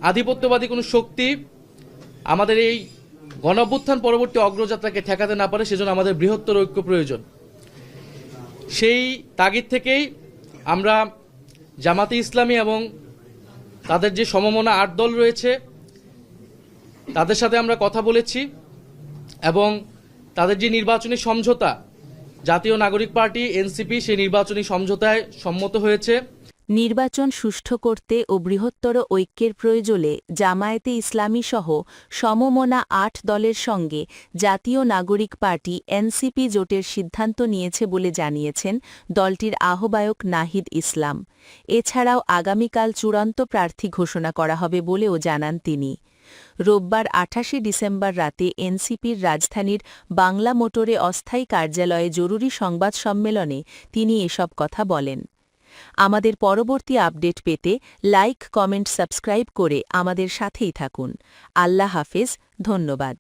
আধিপত্যবাদী কোনো শক্তি আমাদের এই গণঅভ্যুত্থান পরবর্তী অগ্রযাত্রাকে ঠেকাতে না পারে, সেজন্য আমাদের বৃহত্তর ঐক্য প্রয়োজন। সেই তাগিদ থেকেই আমরা জামাতে ইসলামী এবং তাদের যে সমমনা ৮ দল রয়েছে তাদের সাথে আমরা কথা বলেছি এবং তাদের যে নির্বাচনী সমঝোতা, জাতীয় নাগরিক পার্টি এনসিপি সেই নির্বাচনী সমঝোতায় সম্মত হয়েছে। নির্বাচন সুষ্ঠু করতে ও বৃহত্তর ঐক্যের প্রয়োজনে জামায়াতে ইসলামী সহ সমমনা ৮ দলের সঙ্গে জাতীয় নাগরিক পার্টি এনসিপি জোটের সিদ্ধান্ত নিয়েছে বলে জানিয়েছেন দলটির আহ্বায়ক নাহিদ ইসলাম। এছাড়াও আগামীকাল চূড়ান্ত প্রার্থী ঘোষণা করা হবে বলেও জানান তিনি। রোববার ২৮ ডিসেম্বর রাতে এনসিপির রাজধানীর বাংলা মোটরে অস্থায়ী কার্যালয়ে জরুরি সংবাদ সম্মেলনে তিনি এসব কথা বলেন। আমাদের পরবর্তী আপডেট পেতে লাইক, কমেন্ট, সাবস্ক্রাইব করে আমাদের সাথেই থাকুন। আল্লাহ হাফেজ, ধন্যবাদ।